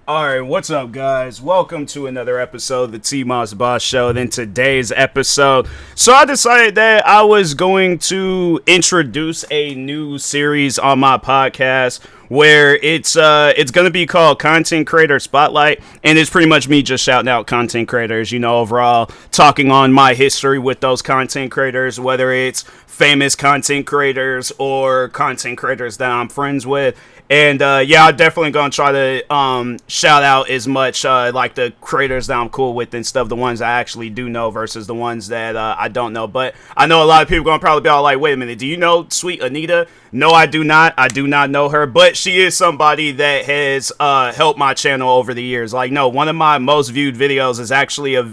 Alright, what's up, guys? Welcome to another episode of the TMossBoss Show. Then today's episode, so I decided that I was going to introduce a new series on my podcast where it's going to be called Content Creator Spotlight, and it's pretty much me just shouting out content creators, overall talking on my history with those content creators, whether it's famous content creators or content creators that I'm friends with. And I'm definitely gonna try to shout out as much like the creators that I'm cool with and stuff, the ones I actually do know versus the ones that I don't know. But I know a lot of people gonna probably be all like, "Wait a minute, do you know Sweet Anita?" No, I do not. I do not know her, but she is somebody that has helped my channel over the years. Like, no, one of my most viewed videos is actually I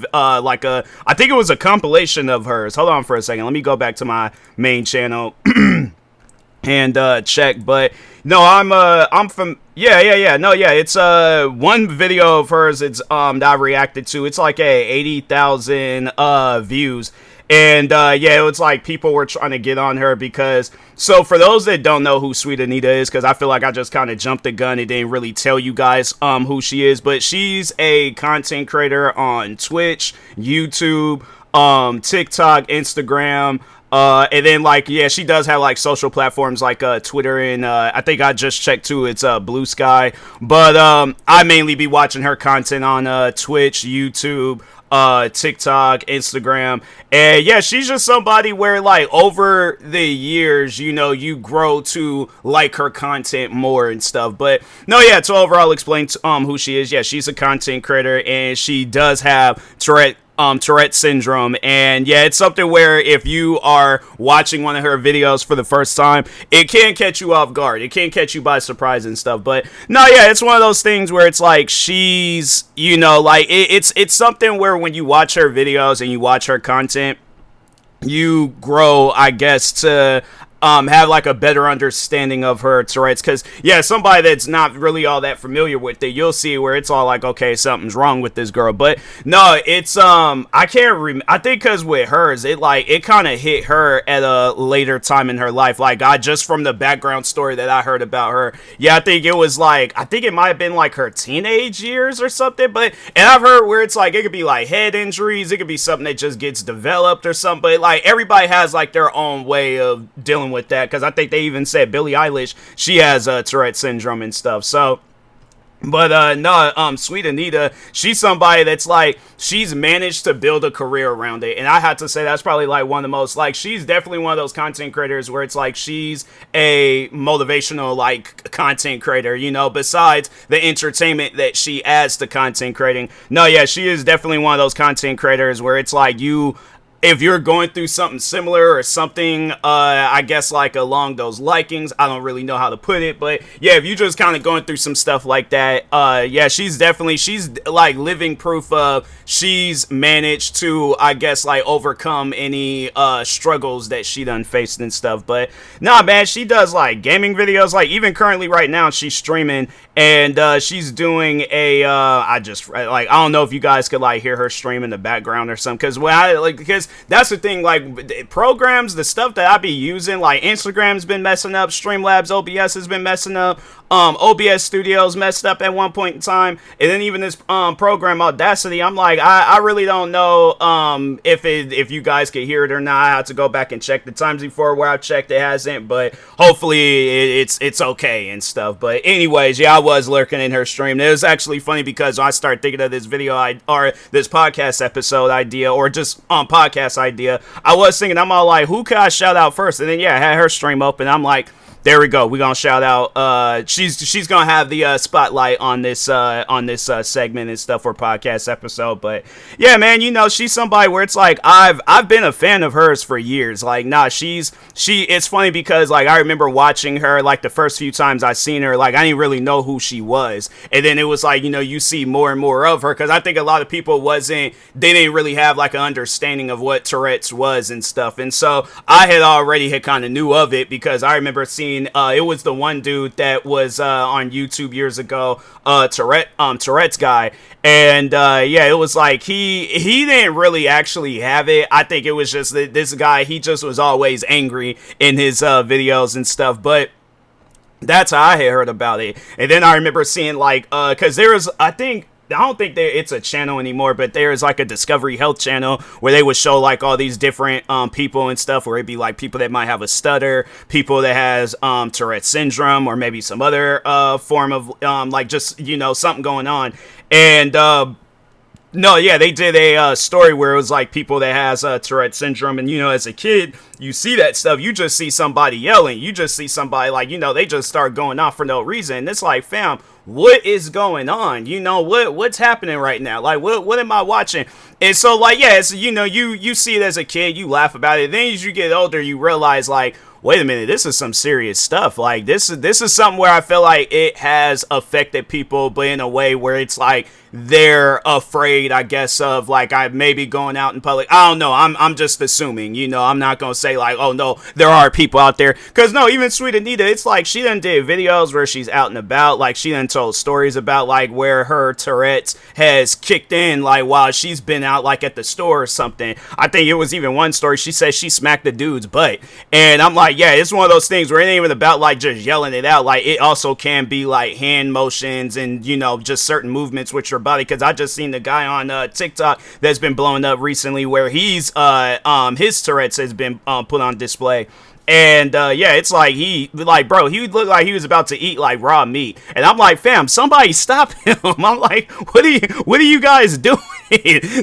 think it was a compilation of hers. Hold on for a second. Let me go back to my main channel and check. But no, I'm from it's one video of hers. It's that I reacted to. It's like 80,000 views. And it was like people were trying to get on her because, so for those that don't know who Sweet Anita is, because I feel like I just kind of jumped the gun and didn't really tell you guys who she is, but she's a content creator on Twitch, YouTube, TikTok, Instagram. And then she does have like social platforms like Twitter and I think I just checked too, it's Blue Sky. But I mainly be watching her content on Twitch, YouTube, TikTok, Instagram. And yeah, she's just somebody where like over the years, you grow to like her content more and stuff. But no, yeah, to overall explain who she is, yeah, she's a content creator and she does have Tourette syndrome, and yeah, it's something where if you are watching one of her videos for the first time, it can catch you off guard. It can catch you by surprise and stuff. But no, yeah, it's one of those things where it's like she's, it's something where when you watch her videos and you watch her content, you grow, I guess, to have like a better understanding of her Tourette's, because yeah, somebody that's not really all that familiar with it, you'll see where it's all like, okay, something's wrong with this girl. But no, it's I think because with hers, it kind of hit her at a later time in her life. Like, I just from the background story that I heard about her, yeah, I think it might have been like her teenage years or something. But and I've heard where it's like it could be like head injuries, it could be something that just gets developed or something. But like everybody has like their own way of dealing with that, because I think they even said Billie Eilish, she has Tourette syndrome and stuff. So but Sweet Anita, she's somebody that's like, she's managed to build a career around it. And I have to say that's probably like one of the most, like, she's definitely one of those content creators where it's like she's a motivational like content creator, besides the entertainment that she adds to content creating. No, yeah, she is definitely one of those content creators where it's like if you're going through something similar or something, I guess like along those likings, I don't really know how to put it, but yeah, if you just kind of going through some stuff like that, yeah, she's like living proof of she's managed to, I guess, like overcome any struggles that she done faced and stuff. But nah, man, she does like gaming videos, like even currently right now she's streaming, and she's doing I don't know if you guys could like hear her stream in the background or something, because that's the thing, like programs, the stuff that I be using, like Instagram's been messing up, Streamlabs OBS has been messing up, OBS Studios messed up at one point in time, and then even this program Audacity, I'm like, I really don't know if you guys can hear it or not. I have to go back and check. The times before where I've checked, it hasn't, but hopefully it's okay and stuff. But anyways, yeah, I was lurking in her stream. It was actually funny because I started thinking of this video or this podcast episode idea, or just podcast idea. I was thinking, I'm all like, who could I shout out first? And then yeah, I had her stream open. I'm like, there we go. We're gonna shout out. She's gonna have the spotlight on this segment and stuff for podcast episode. But yeah, man, she's somebody where it's like I've been a fan of hers for years. Like, nah, it's funny because like I remember watching her like the first few times I seen her, like I didn't really know who she was, and then it was like you see more and more of her, because I think a lot of people they didn't really have like an understanding of what Tourette's was and stuff, and so I had kind of knew of it because I remember seeing. It was the one dude that was on YouTube years ago, Tourette's guy, and yeah, it was like he didn't really actually have it. I think it was just that this guy, he just was always angry in his videos and stuff. But That's how I had heard about it. And then I remember seeing like, cause there's, I don't think it's a channel anymore, but there's like a Discovery Health channel where they would show like all these different people and stuff, where it'd be like people that might have a stutter, people that has Tourette syndrome, or maybe some other form of like just, you know, something going on. And no, yeah, they did a story where it was like people that has Tourette syndrome, and you know, as a kid, you see that stuff, you just see somebody yelling, you just see somebody like, you know, they just start going off for no reason. And it's like, fam, what is going on? You know, what's happening right now? Like, what am I watching? And so, like, yeah, it's, you know, you see it as a kid, you laugh about it. Then as you get older, you realize, like, wait a minute, this is some serious stuff. Like, this is something where I feel like it has affected people, but in a way where it's like they're afraid, I guess, of like I maybe going out in public. I don't know. I'm just assuming, you know, I'm not gonna say like, oh no, there are people out there, because no, even Sweet Anita, it's like she done did videos where she's out and about, like she done told stories about like where her Tourette's has kicked in, like while she's been out like at the store or something. I think it was even one story she said she smacked the dude's butt, and I'm like, yeah, it's one of those things where it ain't even about like just yelling it out. Like, it also can be like hand motions and, you know, just certain movements with your body. Because I just seen the guy on TikTok that's been blowing up recently, where he's his Tourette's has been put on display. And yeah, it's like he looked like he was about to eat like raw meat, and I'm like, fam, somebody stop him. I'm like, what are you guys doing?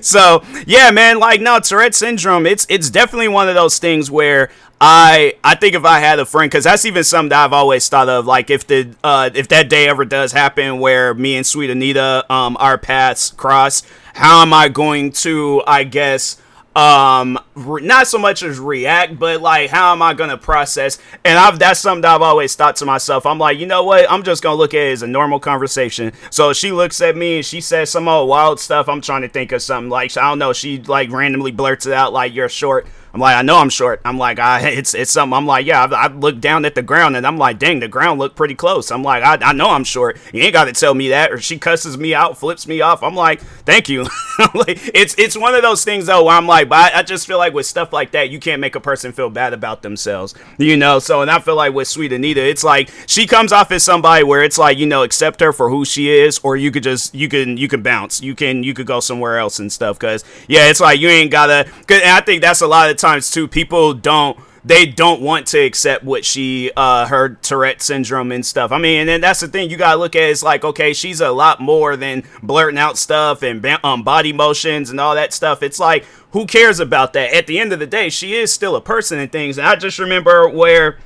So yeah, man, like, no, Tourette syndrome, it's definitely one of those things where I think if I had a friend, because that's even something that I've always thought of, like if that day ever does happen where me and Sweet Anita our paths cross, how am I going to, I guess, not so much as react, but like how am I gonna process? And that's something that I've always thought to myself. I'm like, you know what, I'm just gonna look at it as a normal conversation. So she looks at me and she says some old wild stuff, I'm trying to think of something, like, I don't know, she like randomly blurts it out like, you're short. I'm like, I know I'm short. I'm like, it's something. I'm like, yeah, I look down at the ground and I'm like, dang, the ground looked pretty close. I'm like, I know I'm short. You ain't got to tell me that. Or she cusses me out, flips me off. I'm like, thank you. Like, it's one of those things though where I'm like, but I just feel like with stuff like that, you can't make a person feel bad about themselves, you know? So, and I feel like with Sweet Anita, it's like she comes off as somebody where it's like, you know, accept her for who she is, or you could just, you can bounce. You could go somewhere else and stuff. Cause yeah, it's like, you ain't gotta, and I think that's a lot of times too, people don't want to accept what she her Tourette syndrome and stuff. I mean, and then that's the thing you gotta look at, is like, okay, she's a lot more than blurting out stuff and body motions and all that stuff. It's like, who cares about that? At the end of the day, she is still a person and things. And I just remember where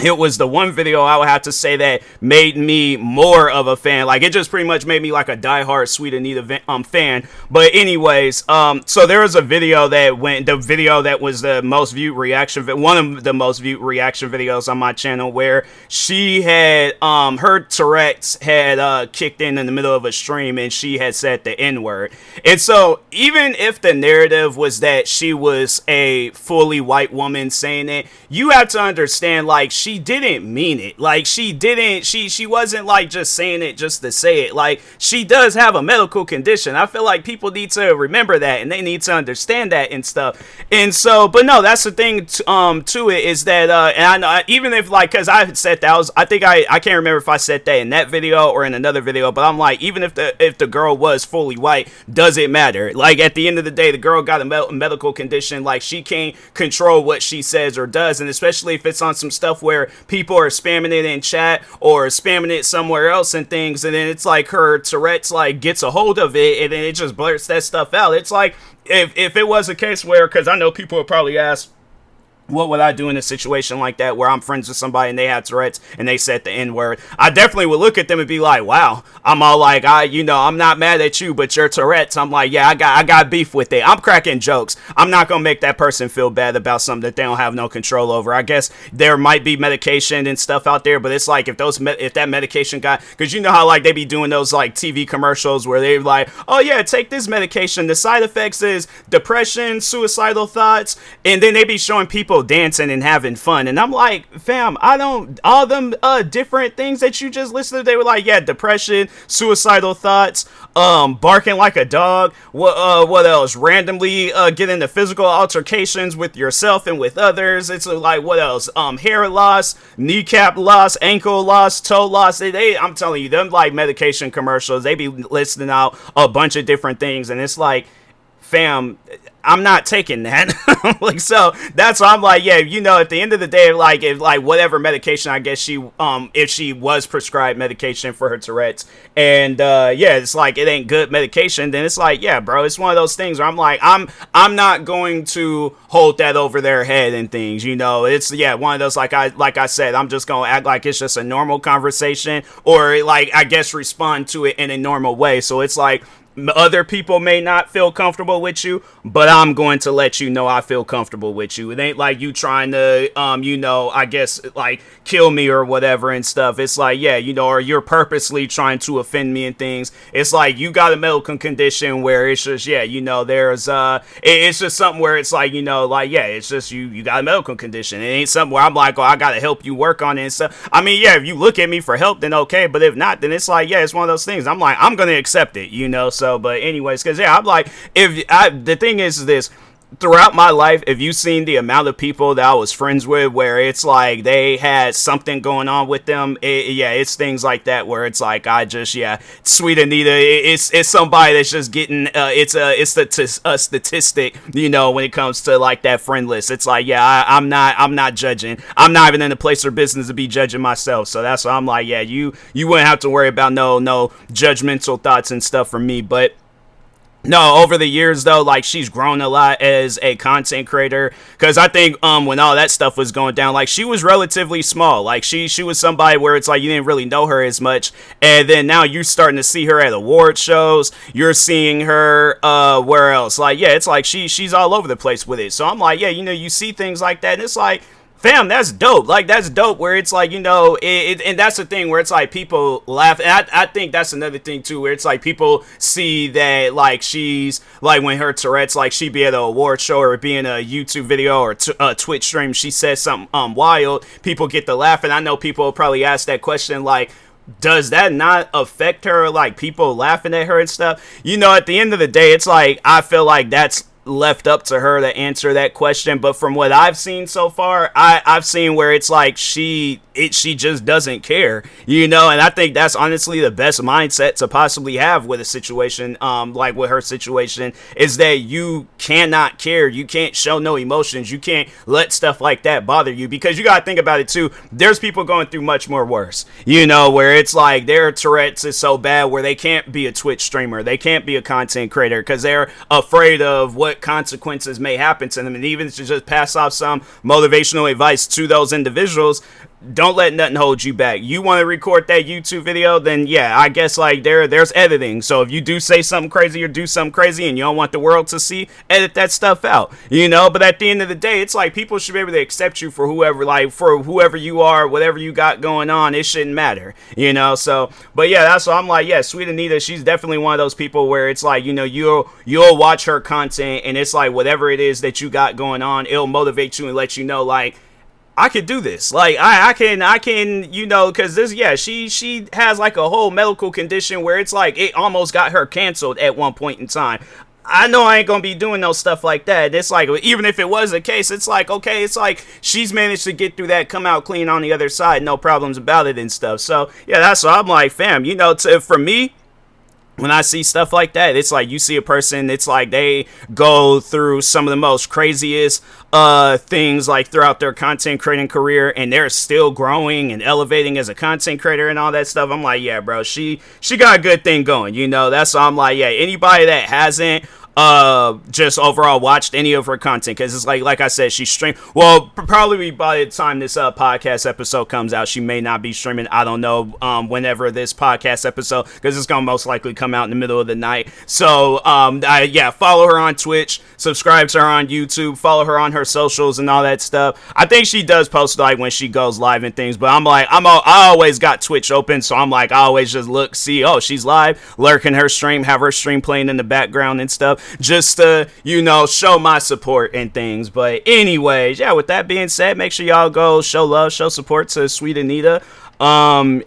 it was the one video I would have to say that made me more of a fan. Like, it just pretty much made me like a diehard Sweet Anita fan. But anyways, so there was a video that was the most viewed reaction, one of the most viewed reaction videos on my channel, where she had, her Tourette's had kicked in the middle of a stream, and she had said the N-word. And so even if the narrative was that she was a fully white woman saying it, you have to understand, like, she didn't mean it. Like, she wasn't like just saying it just to say it. Like, she does have a medical condition. I feel like people need to remember that, and they need to understand that and stuff. And so, but no, that's the thing to it, is that and I know, even if, like, because I had said that, I can't remember if I said that in that video or in another video, but I'm like, even if the girl was fully white, does it matter? Like, at the end of the day, the girl got a medical condition. Like, she can't control what she says or does, and especially if it's on some stuff where people are spamming it in chat or spamming it somewhere else and things, and then it's like her Tourette's like gets a hold of it, and then it just blurts that stuff out. It's like, if it was a case where, because I know people would probably ask, what would I do in a situation like that where I'm friends with somebody and they had Tourette's and they said the N-word? I definitely would look at them and be like, wow. I'm all like, I'm not mad at you, but your Tourette's. I'm like, yeah, I got beef with it. I'm cracking jokes. I'm not gonna make that person feel bad about something that they don't have no control over. I guess there might be medication and stuff out there, but it's like, if that medication because you know how like they be doing those like TV commercials where they're like, oh yeah, take this medication. The side effects is depression, suicidal thoughts, and then they be showing people people dancing and having fun. And I'm like, fam, all them different things that you just listed, they were like, yeah, depression, suicidal thoughts, barking like a dog, what else, randomly get into physical altercations with yourself and with others. It's like, what else, hair loss, kneecap loss, ankle loss, toe loss. I'm telling you, them like medication commercials, they be listing out a bunch of different things, and it's like, fam, I'm not taking that. Like, so that's why I'm like, yeah, you know, at the end of the day, like, if like whatever medication, I guess if she was prescribed medication for her Tourette's, and yeah, it's like it ain't good medication, then it's like, yeah, bro, it's one of those things where I'm like, I'm not going to hold that over their head and things, you know. It's, yeah, one of those, like I said, I'm just gonna act like it's just a normal conversation, or like, I guess, respond to it in a normal way. So it's like, other people may not feel comfortable with you, but I'm going to let you know I feel comfortable with you. It ain't like you trying to, you know, I guess, like, kill me or whatever and stuff. It's like, yeah, you know, or you're purposely trying to offend me and things. It's like, you got a medical condition where it's just, yeah, you know, there's, it's just something where it's like, you know, like, yeah, it's just, you got a medical condition. It ain't something where I'm like, oh, I got to help you work on it and stuff. I mean, yeah, if you look at me for help, then okay, but if not, then it's like, yeah, it's one of those things. I'm like, I'm going to accept it, you know. So, but anyways, because, yeah, I'm like, the thing is this, throughout my life, if you've seen the amount of people that I was friends with where it's like they had something going on with them, it's things like that where it's like, I just, yeah, Sweet Anita, it's somebody that's just getting, it's a statistic, you know, when it comes to like that friend list. It's like, yeah, I'm not judging. I'm not even in the place or business to be judging myself. So that's why I'm like, yeah, you wouldn't have to worry about no judgmental thoughts and stuff from me. But no, over the years, though, like, she's grown a lot as a content creator, because I think when all that stuff was going down, like, she was relatively small. Like, she was somebody where it's like you didn't really know her as much, and then now you're starting to see her at award shows. You're seeing her where else? Like, yeah, it's like she's all over the place with it. So I'm like, yeah, you know, you see things like that, and it's like, fam, that's dope. Like, that's dope where it's like, you know, and that's the thing where it's like people laugh. And I think that's another thing too, where it's like people see that, like, she's like, when her Tourette's, like, she be at an award show or be in a YouTube video or a Twitch stream, she says something wild, people get to laugh. And I know people will probably ask that question, like, does that not affect her, like, people laughing at her and stuff? You know, at the end of the day, it's like, I feel like that's left up to her to answer that question. But from what I've seen so far, I've seen where it's like she just doesn't care, you know. And I think that's honestly the best mindset to possibly have with a situation like with her situation, is that you cannot care, you can't show no emotions, you can't let stuff like that bother you, because you gotta think about it too, there's people going through much more worse, you know, where it's like their Tourette's is so bad where they can't be a Twitch streamer, they can't be a content creator, because they're afraid of what consequences may happen to them. And even to just pass off some motivational advice to those individuals, don't let nothing hold you back. You want to record that YouTube video, then yeah, I guess like there's editing. So if you do say something crazy or do something crazy and you don't want the world to see, edit that stuff out, you know. But at the end of the day, it's like people should be able to accept you for whoever you are, whatever you got going on. It shouldn't matter, you know. So, but yeah, that's why I'm like, yeah, Sweet Anita, she's definitely one of those people where it's like, you know, you'll watch her content and it's like whatever it is that you got going on, it'll motivate you and let you know, like, I could do this. Like, I can, you know, because this, yeah, she has like a whole medical condition where it's like it almost got her canceled at one point in time. I know I ain't gonna be doing no stuff like that. It's like, even if it was the case, it's like, okay, it's like she's managed to get through that, come out clean on the other side, no problems about it and stuff. So yeah, that's why I'm like, fam, you know, for me, when I see stuff like that, it's like you see a person, it's like they go through some of the most craziest things like throughout their content creating career, and they're still growing and elevating as a content creator and all that stuff. I'm like, yeah, bro, she got a good thing going, you know. That's why I'm like, yeah, anybody that hasn't just overall watched any of her content, because it's like I said, she streamed, well, probably by the time this podcast episode comes out, she may not be streaming, I don't know, whenever this podcast episode, because it's gonna most likely come out in the middle of the night. So yeah, follow her on Twitch, subscribe to her on YouTube, follow her on her socials and all that stuff. I think she does post like when she goes live and things, but I'm like, I always got Twitch open, so I'm like, I always just look, see, oh, she's live, lurking her stream, have her stream playing in the background and stuff. just to, show my support and things. But anyways, yeah, with that being said, make sure y'all go show love, show support to Sweet Anita. But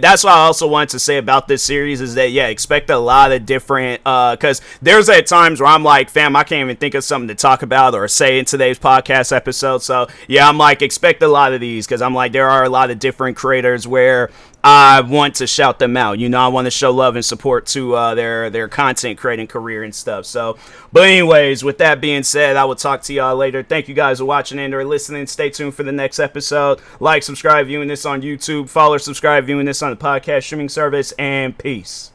that's what I also wanted to say about this series is that, yeah, expect a lot of different, cause there's at times where I'm like, fam, I can't even think of something to talk about or say in today's podcast episode. So yeah, I'm like, expect a lot of these, cause I'm like, there are a lot of different creators where I want to shout them out. I want to show love and support to their content creating career and stuff. So, but anyways, with that being said, I will talk to y'all later. Thank you guys for watching and or listening. Stay tuned for the next episode. Like, subscribe, viewing this on YouTube. Follow or subscribe, viewing this on the podcast streaming service. And peace.